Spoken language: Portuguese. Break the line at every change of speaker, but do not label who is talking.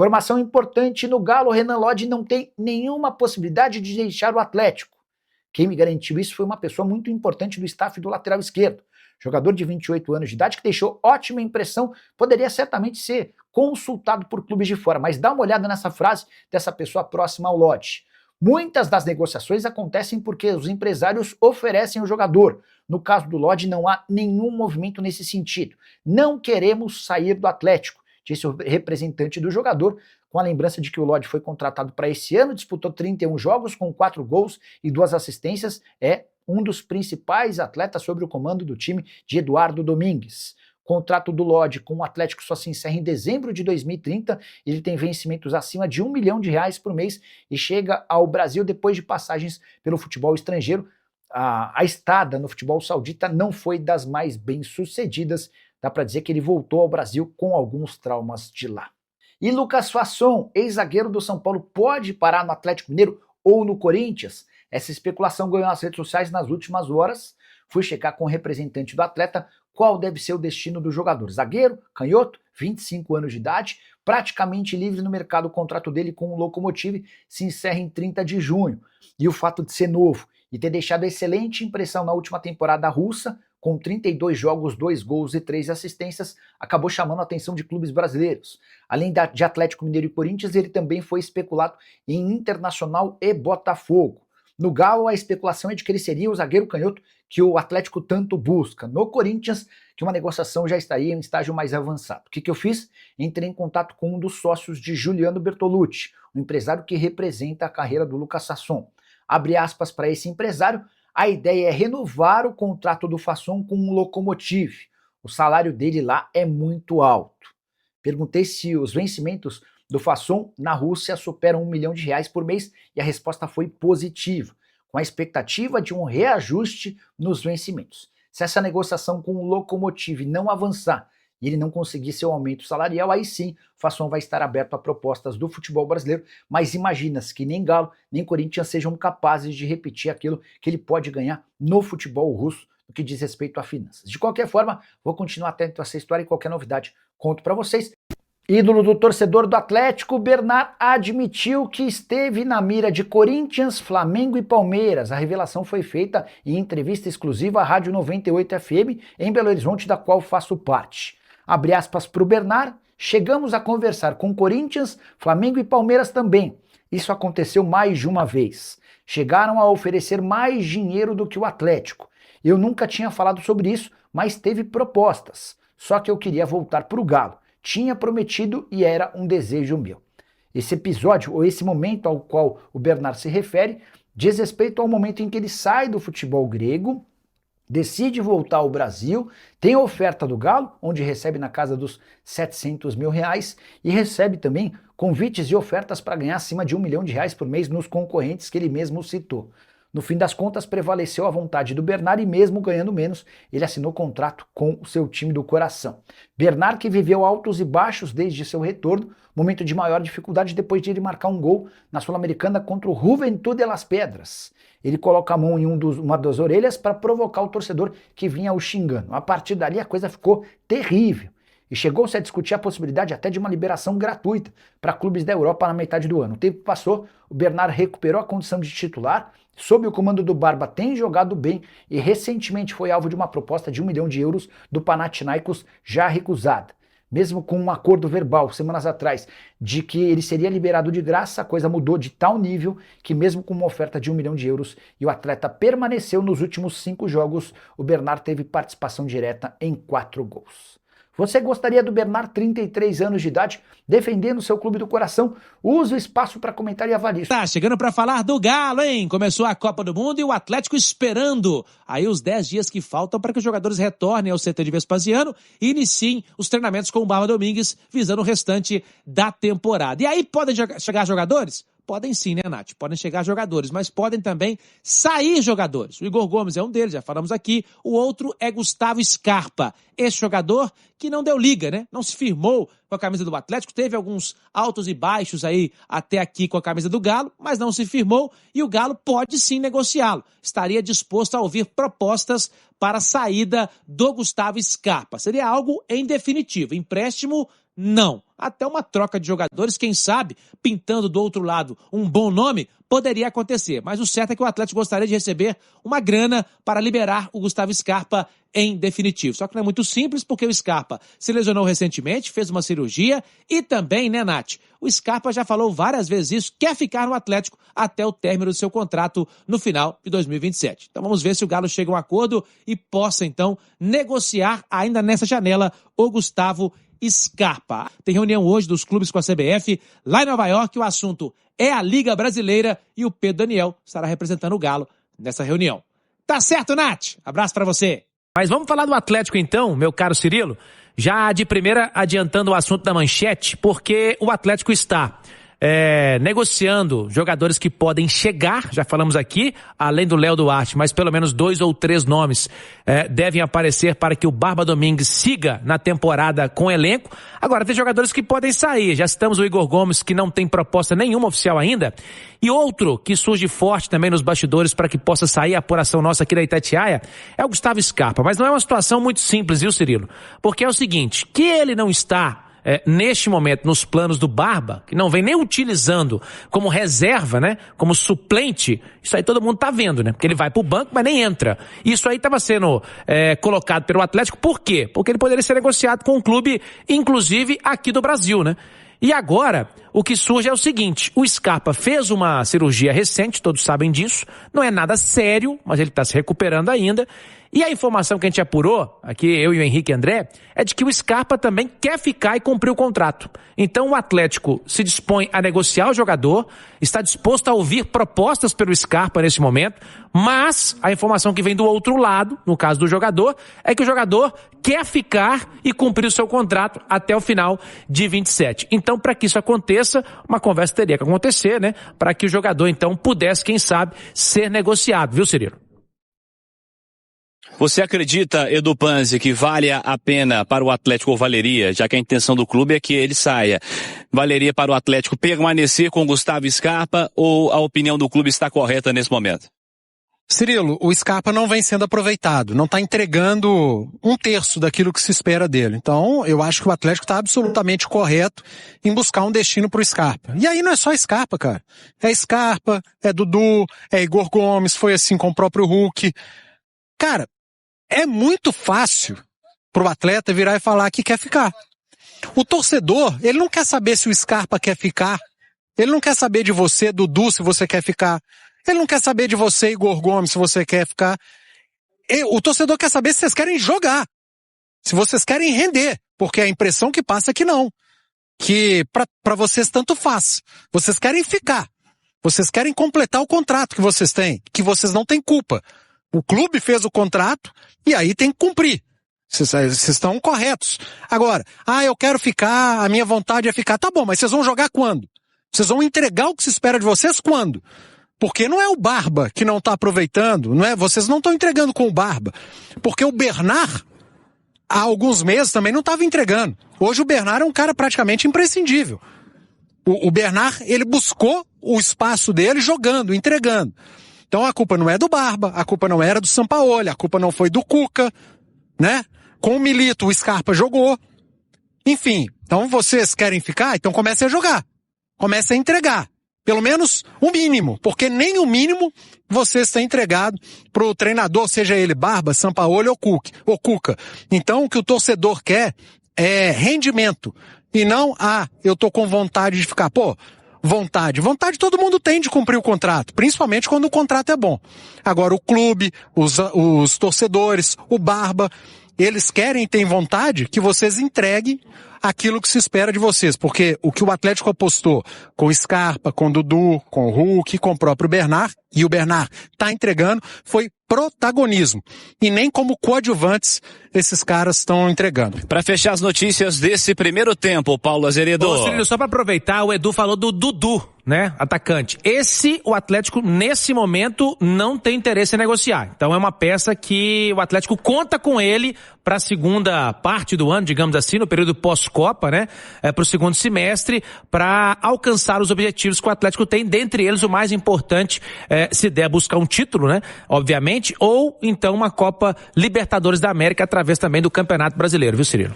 Informação importante: no Galo, Renan Lodge não tem nenhuma possibilidade de deixar o Atlético. Quem me garantiu isso foi uma pessoa muito importante do staff do lateral esquerdo. Jogador de 28 anos de idade que deixou ótima impressão, poderia certamente ser consultado por clubes de fora, mas dá uma olhada nessa frase dessa pessoa próxima ao Lodge. Muitas das negociações acontecem porque os empresários oferecem o jogador. No caso do Lodge, não há nenhum movimento nesse sentido. Não queremos sair do Atlético, disse o representante do jogador, com a lembrança de que o Lodge foi contratado para esse ano, disputou 31 jogos com 4 gols e 2 assistências, é um dos principais atletas sob o comando do time de Eduardo Domingues. O contrato do Lodge com o Atlético só se encerra em dezembro de 2030, ele tem vencimentos acima de R$1 milhão por mês e chega ao Brasil depois de passagens pelo futebol estrangeiro. A estada no futebol saudita não foi das mais bem-sucedidas, dá para dizer que ele voltou ao Brasil com alguns traumas de lá. E Lucas Fasson, ex-zagueiro do São Paulo, pode parar no Atlético Mineiro ou no Corinthians? Essa especulação ganhou as redes sociais nas últimas horas. Fui checar com o representante do atleta qual deve ser o destino do jogador. Zagueiro, canhoto, 25 anos de idade, praticamente livre no mercado. O contrato dele com o Lokomotiv se encerra em 30 de junho. E o fato de ser novo e ter deixado excelente impressão na última temporada russa, com 32 jogos, 2 gols e 3 assistências, acabou chamando a atenção de clubes brasileiros. Além de Atlético Mineiro e Corinthians, ele também foi especulado em Internacional e Botafogo. No Galo, a especulação é de que ele seria o zagueiro canhoto que o Atlético tanto busca. No Corinthians, que uma negociação já estaria em estágio mais avançado. O que eu fiz? Entrei em contato com um dos sócios de Juliano Bertolucci, um empresário que representa a carreira do Lucas Fasson. Abre aspas para esse empresário: a ideia é renovar o contrato do Fasson com o Lokomotiv. O salário dele lá é muito alto. Perguntei se os vencimentos do Fasson na Rússia superam R$1 milhão por mês e a resposta foi positiva, com a expectativa de um reajuste nos vencimentos. Se essa negociação com o Lokomotiv não avançar e ele não conseguir seu aumento salarial, aí sim o Fasson vai estar aberto a propostas do futebol brasileiro, mas imagina-se que nem Galo nem Corinthians sejam capazes de repetir aquilo que ele pode ganhar no futebol russo no que diz respeito a finanças. De qualquer forma, vou continuar atento a essa história e qualquer novidade conto para vocês. Ídolo do torcedor do Atlético, Bernard admitiu que esteve na mira de Corinthians, Flamengo e Palmeiras. A revelação foi feita em entrevista exclusiva à Rádio 98 FM em Belo Horizonte, da qual faço parte. Abre aspas para o Bernard: chegamos a conversar com Corinthians, Flamengo e Palmeiras também. Isso aconteceu mais de uma vez. Chegaram a oferecer mais dinheiro do que o Atlético. Eu nunca tinha falado sobre isso, mas teve propostas. Só que eu queria voltar para o Galo. Tinha prometido e era um desejo meu. Esse episódio, ou esse momento ao qual o Bernard se refere, diz respeito ao momento em que ele sai do futebol grego, decide voltar ao Brasil, tem a oferta do Galo, onde recebe na casa dos R$700 mil, e recebe também convites e ofertas para ganhar acima de R$1 milhão por mês nos concorrentes que ele mesmo citou. No fim das contas, prevaleceu a vontade do Bernard e mesmo ganhando menos, ele assinou contrato com o seu time do coração. Bernard, que viveu altos e baixos desde seu retorno, momento de maior dificuldade depois de ele marcar um gol na Sul-Americana contra o Juventud de las Pedras. Ele coloca a mão em uma das orelhas para provocar o torcedor que vinha o xingando. A partir dali a coisa ficou terrível. E chegou-se a discutir a possibilidade até de uma liberação gratuita para clubes da Europa na metade do ano. O tempo passou, o Bernard recuperou a condição de titular, sob o comando do Barba tem jogado bem e recentemente foi alvo de uma proposta de €1 milhão do Panathinaikos já recusada. Mesmo com um acordo verbal, semanas atrás, de que ele seria liberado de graça, a coisa mudou de tal nível que mesmo com uma oferta de €1 milhão e o atleta permaneceu nos últimos 5 jogos, o Bernard teve participação direta em 4 gols. Você gostaria do Bernard, 33 anos de idade, defendendo seu clube do coração? Use o espaço para comentar e avaliar.
Tá chegando para falar do Galo, hein? Começou a Copa do Mundo e o Atlético esperando aí os 10 dias que faltam para que os jogadores retornem ao CT de Vespasiano e iniciem os treinamentos com o Barba Domingues, visando o restante da temporada. E aí podem chegar jogadores? Podem sim, né, Nath? Podem chegar jogadores, mas podem também sair jogadores. O Igor Gomes é um deles, já falamos aqui. O outro é Gustavo Scarpa. Esse jogador que não deu liga, né? Não se firmou com a camisa do Atlético. Teve alguns altos e baixos aí até aqui com a camisa do Galo, mas não se firmou e o Galo pode sim negociá-lo. Estaria disposto a ouvir propostas para a saída do Gustavo Scarpa. Seria algo em definitivo. Empréstimo Não. Até uma troca de jogadores, quem sabe, pintando do outro lado um bom nome, poderia acontecer. Mas o certo é que o Atlético gostaria de receber uma grana para liberar o Gustavo Scarpa em definitivo. Só que não é muito simples, porque o Scarpa se lesionou recentemente, fez uma cirurgia e também, né, Nath? O Scarpa já falou várias vezes isso, quer ficar no Atlético até o término do seu contrato no final de 2027. Então vamos ver se o Galo chega a um acordo e possa, então, negociar ainda nessa janela o Gustavo Scarpa. Tem reunião hoje dos clubes com a CBF lá em Nova York. O assunto é a Liga Brasileira e o Pedro Daniel estará representando o Galo nessa reunião. Tá certo, Nath? Abraço pra você.
Mas vamos falar do Atlético então, meu caro Cirilo? Já de primeira adiantando o assunto da manchete, porque o Atlético está negociando jogadores que podem chegar, já falamos aqui, além do Léo Duarte, mas pelo menos 2 ou 3 nomes devem aparecer para que o Barba Domingues siga na temporada com o elenco. Agora, tem jogadores que podem sair, já citamos o Igor Gomes, que não tem proposta nenhuma oficial ainda, e outro que surge forte também nos bastidores para que possa sair a apuração nossa aqui da Itatiaia é o Gustavo Scarpa, mas não é uma situação muito simples, viu, Cirilo? Porque é o seguinte, que ele não está neste momento nos planos do Barba, que não vem nem utilizando como reserva, né, como suplente, isso aí todo mundo tá vendo, né, porque ele vai pro banco, mas nem entra. Isso aí estava sendo colocado pelo Atlético, por quê? Porque ele poderia ser negociado com um clube, inclusive aqui do Brasil, né. E agora, o que surge é o seguinte, o Scarpa fez uma cirurgia recente, todos sabem disso, não é nada sério, mas ele está se recuperando ainda, e a informação que a gente apurou, aqui eu e o Henrique André, é de que o Scarpa também quer ficar e cumprir o contrato. Então o Atlético se dispõe a negociar o jogador, está disposto a ouvir propostas pelo Scarpa nesse momento, mas a informação que vem do outro lado, no caso do jogador, é que o jogador quer ficar e cumprir o seu contrato até o final de 27. Então, para que isso aconteça, uma conversa teria que acontecer, né? Para que o jogador, então, pudesse, quem sabe, ser negociado, viu, Cirilo?
Você acredita, Edu Panzi, que vale a pena para o Atlético ou valeria, já que a intenção do clube é que ele saia, valeria para o Atlético permanecer com o Gustavo Scarpa ou a opinião do clube está correta nesse momento?
Cirilo, o Scarpa não vem sendo aproveitado, não está entregando 1/3 daquilo que se espera dele. Então, eu acho que o Atlético está absolutamente correto em buscar um destino para o Scarpa. E aí não é só Scarpa, cara. É Scarpa, é Dudu, é Igor Gomes, foi assim com o próprio Hulk. Cara, é muito fácil pro atleta virar e falar que quer ficar. O torcedor, ele não quer saber se o Scarpa quer ficar. Ele não quer saber de você, Dudu, se você quer ficar. Ele não quer saber de você, Igor Gomes, se você quer ficar. O torcedor quer saber se vocês querem jogar. Se vocês querem render. Porque a impressão que passa é que não. Que pra vocês tanto faz. Vocês querem ficar. Vocês querem completar o contrato que vocês têm. Que vocês não têm culpa. O clube fez o contrato e aí tem que cumprir. Vocês estão corretos. Agora, eu quero ficar, a minha vontade é ficar. Tá bom, mas vocês vão jogar quando? Vocês vão entregar o que se espera de vocês quando? Porque não é o Barba que não está aproveitando, não é? Vocês não estão entregando com o Barba. Porque o Bernard, há alguns meses também não estava entregando. Hoje o Bernard é um cara praticamente imprescindível. O Bernard, ele buscou o espaço dele jogando, entregando. Então a culpa não é do Barba, a culpa não era do Sampaoli, a culpa não foi do Cuca, né? Com o Milito, o Scarpa jogou. Enfim, então vocês querem ficar? Então comecem a jogar. Comecem a entregar. Pelo menos o mínimo, porque nem o mínimo vocês têm entregado pro treinador, seja ele Barba, Sampaoli ou Cuca. Então o que o torcedor quer é rendimento. E não, eu tô com vontade de ficar. Vontade todo mundo tem de cumprir o contrato, principalmente quando o contrato é bom. Agora o clube, os torcedores, o Barba, eles querem e têm vontade que vocês entreguem aquilo que se espera de vocês, porque o que o Atlético apostou com o Scarpa, com o Dudu, com o Hulk, com o próprio Bernard, e o Bernard tá entregando, foi protagonismo. E nem como coadjuvantes esses caras estão entregando.
Para fechar as notícias desse primeiro tempo, Paulo Azeredo.
Só para aproveitar, o Edu falou do Dudu, né, atacante. O Atlético, nesse momento, não tem interesse em negociar. Então é uma peça que o Atlético conta com ele para a segunda parte do ano, digamos assim, no período pós-Copa, né, para o segundo semestre, para alcançar os objetivos que o Atlético tem, dentre eles o mais importante, se der buscar um título, né, obviamente, ou então uma Copa Libertadores da América através também do Campeonato Brasileiro, viu, Cirilo?